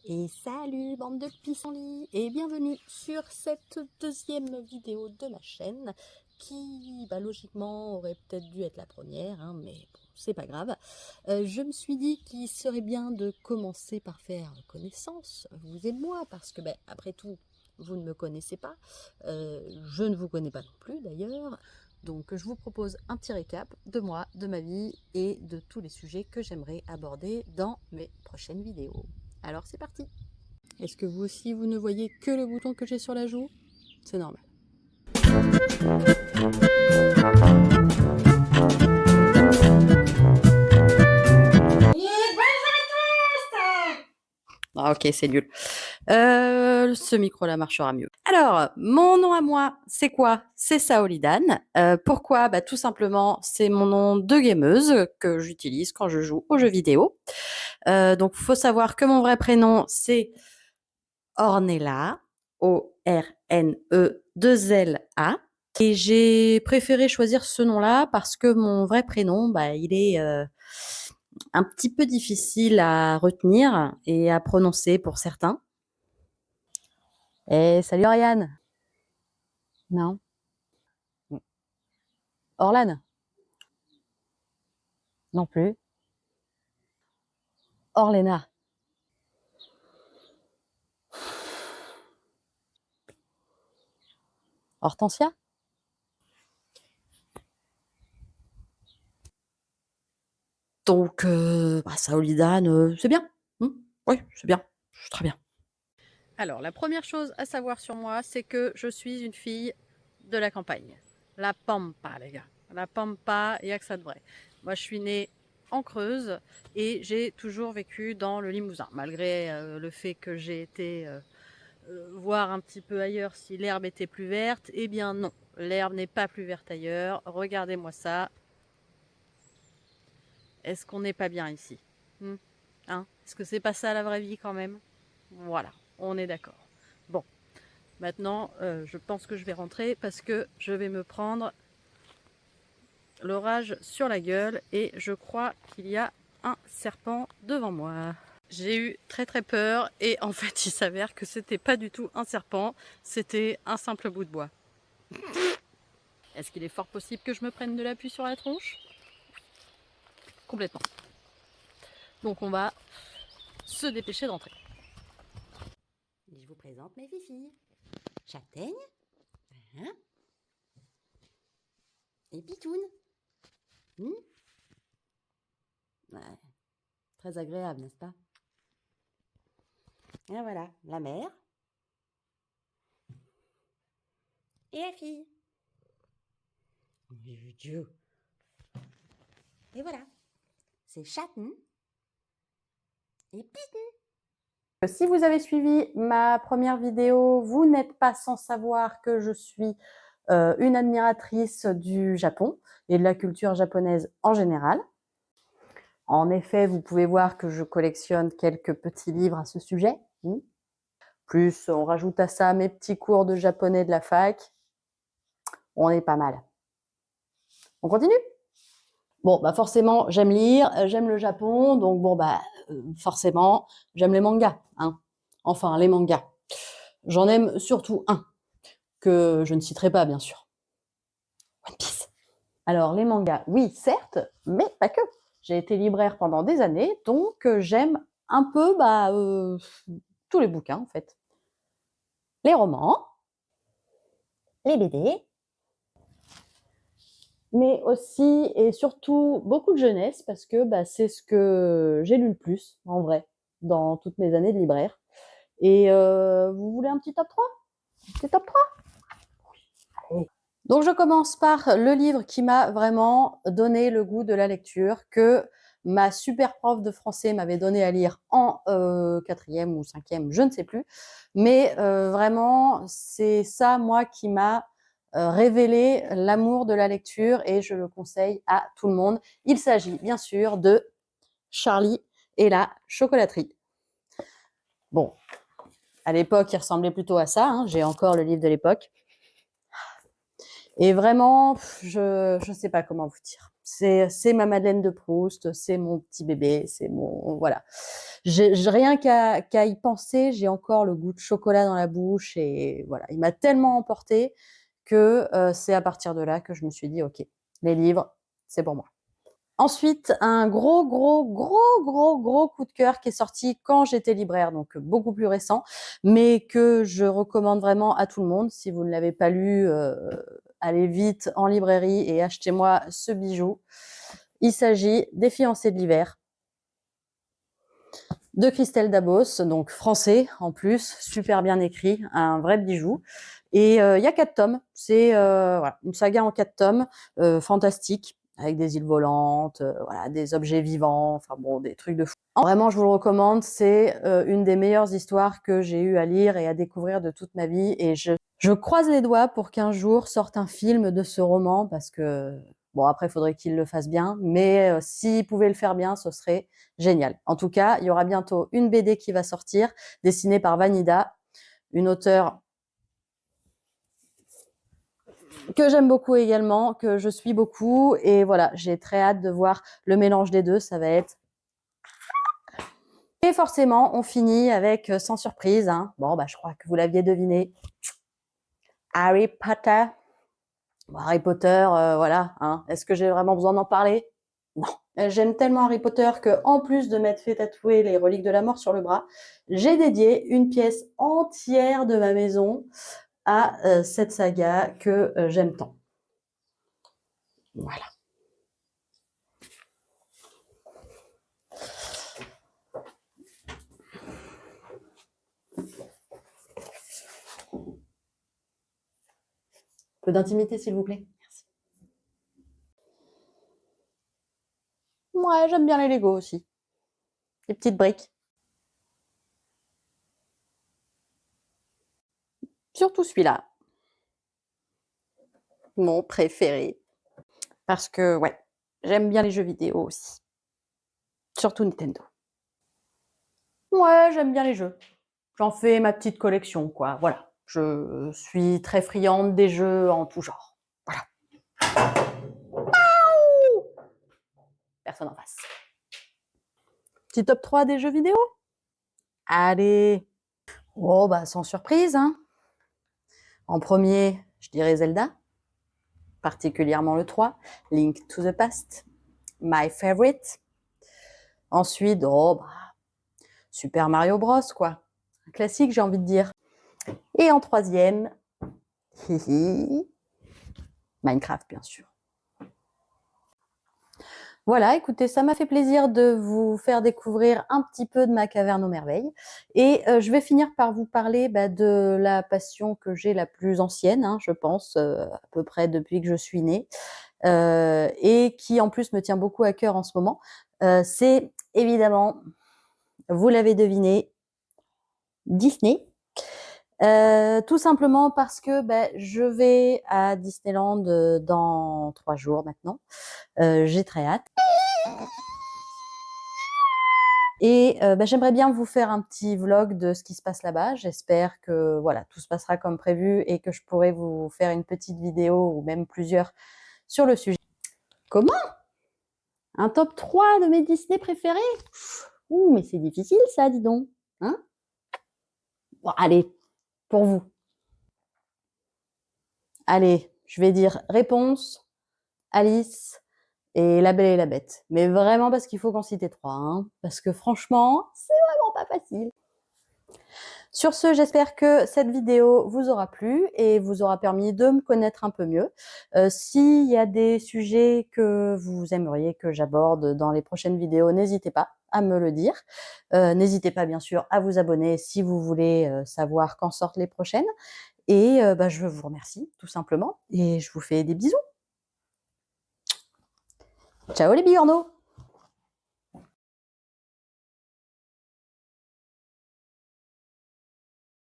Et salut bande de pissenlits et bienvenue sur cette deuxième vidéo de ma chaîne qui logiquement aurait peut-être dû être la première, hein, mais bon, c'est pas grave. Je me suis dit qu'il serait bien de commencer par faire connaissance, vous et moi, parce que après tout, vous ne me connaissez pas, je ne vous connais pas non plus d'ailleurs. Donc je vous propose un petit récap de moi, de ma vie et de tous les sujets que j'aimerais aborder dans mes prochaines vidéos. Alors c'est parti. Est-ce que vous aussi vous ne voyez que le bouton que j'ai sur la joue? C'est normal. Ah, ok, c'est nul. Ce micro-là marchera mieux. Alors, mon nom à moi, c'est quoi? C'est Saolidan. Pourquoi? Tout simplement, c'est mon nom de gameuse que j'utilise quand je joue aux jeux vidéo. Donc, il faut savoir que mon vrai prénom, c'est Ornella, O-R-N-E-2-L-A. Et j'ai préféré choisir ce nom-là parce que mon vrai prénom, il est un petit peu difficile à retenir et à prononcer pour certains. Et salut Ariane. Non. Orlane. Non plus. Orlena. Hortensia. Donc, Saolidan, c'est bien. Oui, c'est bien. C'est très bien. Alors, la première chose à savoir sur moi, c'est que je suis une fille de la campagne. La Pampa, les gars. La Pampa, il n'y a que ça de vrai. Moi, je suis née en Creuse et j'ai toujours vécu dans le Limousin, malgré le fait que j'ai été voir un petit peu ailleurs si l'herbe était plus verte. Eh bien non, l'herbe n'est pas plus verte ailleurs. Regardez-moi ça. Est-ce qu'on n'est pas bien ici? Hein? Est-ce que c'est pas ça la vraie vie quand même? Voilà, on est d'accord. Bon, maintenant, je pense que je vais rentrer parce que je vais me prendre l'orage sur la gueule et je crois qu'il y a un serpent devant moi. J'ai eu très très peur et en fait il s'avère que c'était pas du tout un serpent, c'était un simple bout de bois. Est-ce qu'il est fort possible que je me prenne de l'appui sur la tronche? Complètement. Donc on va se dépêcher d'entrer. Je vous présente mes filles. Châtaigne, hein, et Pitoune. Ouais. Très agréable, n'est-ce pas? Et voilà, la mère et la fille. Mon Dieu. Et voilà, c'est Chaton et Pitoune. Si vous avez suivi ma première vidéo, vous n'êtes pas sans savoir que je suis une admiratrice du Japon et de la culture japonaise en général. En effet, vous pouvez voir que je collectionne quelques petits livres à ce sujet. Plus, on rajoute à ça mes petits cours de japonais de la fac. On est pas mal. On continue? Bon, forcément, j'aime lire, j'aime le Japon, donc forcément, j'aime les mangas. Hein. Enfin, les mangas. J'en aime surtout un, que je ne citerai pas, bien sûr. One Piece. Alors, les mangas, oui, certes, mais pas que. J'ai été libraire pendant des années, donc j'aime un peu tous les bouquins, en fait. Les romans, les BD, mais aussi et surtout beaucoup de jeunesse, parce que c'est ce que j'ai lu le plus, en vrai, dans toutes mes années de libraire. Et vous voulez un petit top 3? Un petit top 3? Allez. Donc je commence par le livre qui m'a vraiment donné le goût de la lecture, que ma super prof de français m'avait donné à lire en 4e ou 5e, je ne sais plus. Mais vraiment, c'est ça, moi, qui m'a révélé l'amour de la lecture et je le conseille à tout le monde. Il s'agit bien sûr de Charlie et la chocolaterie. Bon, à l'époque, il ressemblait plutôt à ça. Hein. J'ai encore le livre de l'époque. Et vraiment, je ne sais pas comment vous dire. c'est ma Madeleine de Proust, c'est mon petit bébé, c'est mon voilà. Rien qu'à y penser, j'ai encore le goût de chocolat dans la bouche et voilà. Il m'a tellement emporté que c'est à partir de là que je me suis dit ok, les livres, c'est pour moi. Ensuite, un gros coup de cœur qui est sorti quand j'étais libraire, donc beaucoup plus récent, mais que je recommande vraiment à tout le monde. Si vous ne l'avez pas lu, allez vite en librairie et achetez-moi ce bijou. Il s'agit des Fiancés de l'hiver de Christelle Dabos, donc français en plus, super bien écrit, un vrai bijou. Et il y a 4 tomes, c'est voilà, une saga en 4 tomes, fantastique, avec des îles volantes, voilà, des objets vivants, enfin bon, des trucs de fou. Vraiment, je vous le recommande, c'est une des meilleures histoires que j'ai eu à lire et à découvrir de toute ma vie. Et je croise les doigts pour qu'un jour sorte un film de ce roman, parce que, bon, après, il faudrait qu'il le fasse bien, mais s'il pouvait le faire bien, ce serait génial. En tout cas, il y aura bientôt une BD qui va sortir, dessinée par Vanida, une auteure que j'aime beaucoup également, que je suis beaucoup. Et voilà, j'ai très hâte de voir le mélange des deux. Ça va être... Et forcément, on finit avec, sans surprise, hein, bon, bah, je crois que vous l'aviez deviné, Harry Potter. Bon, Harry Potter, voilà. Hein. Est-ce que j'ai vraiment besoin d'en parler? Non. J'aime tellement Harry Potter que, en plus de m'être fait tatouer les reliques de la mort sur le bras, j'ai dédié une pièce entière de ma maison à cette saga que j'aime tant. Voilà. Peu d'intimité, s'il vous plaît. Merci. Ouais, j'aime bien les Lego aussi. Les petites briques. Surtout celui-là. Mon préféré. Parce que, ouais, j'aime bien les jeux vidéo aussi. Surtout Nintendo. Ouais, j'aime bien les jeux. J'en fais ma petite collection, quoi. Voilà. Je suis très friande des jeux en tout genre. Voilà. Personne en face. Petit top 3 des jeux vidéo? Allez. Oh, bah, sans surprise, hein. En premier, je dirais Zelda. Particulièrement le 3. Link to the Past. My favorite. Ensuite, oh, bah, Super Mario Bros, quoi. Un classique, j'ai envie de dire. Et en troisième, Minecraft, bien sûr. Voilà, écoutez, ça m'a fait plaisir de vous faire découvrir un petit peu de ma caverne aux merveilles. Et je vais finir par vous parler de la passion que j'ai la plus ancienne, hein, je pense, à peu près depuis que je suis née, et qui en plus me tient beaucoup à cœur en ce moment. C'est évidemment, vous l'avez deviné, Disney. Tout simplement parce que je vais à Disneyland dans 3 jours maintenant. J'ai très hâte. Et j'aimerais bien vous faire un petit vlog de ce qui se passe là-bas. J'espère que voilà, tout se passera comme prévu et que je pourrai vous faire une petite vidéo ou même plusieurs sur le sujet. Comment? Un top 3 de mes Disney préférés? Ouh, mais c'est difficile ça, dis donc. Hein? Bon, allez, pour vous. Allez, je vais dire réponse, Alice et La Belle et la Bête. Mais vraiment parce qu'il faut qu'en citer 3. Hein, parce que franchement, c'est vraiment pas facile. Sur ce, j'espère que cette vidéo vous aura plu et vous aura permis de me connaître un peu mieux. S'il y a des sujets que vous aimeriez que j'aborde dans les prochaines vidéos, n'hésitez pas à me le dire. N'hésitez pas bien sûr à vous abonner si vous voulez savoir quand sortent les prochaines. Et je vous remercie tout simplement et je vous fais des bisous. Ciao les bigorneaux!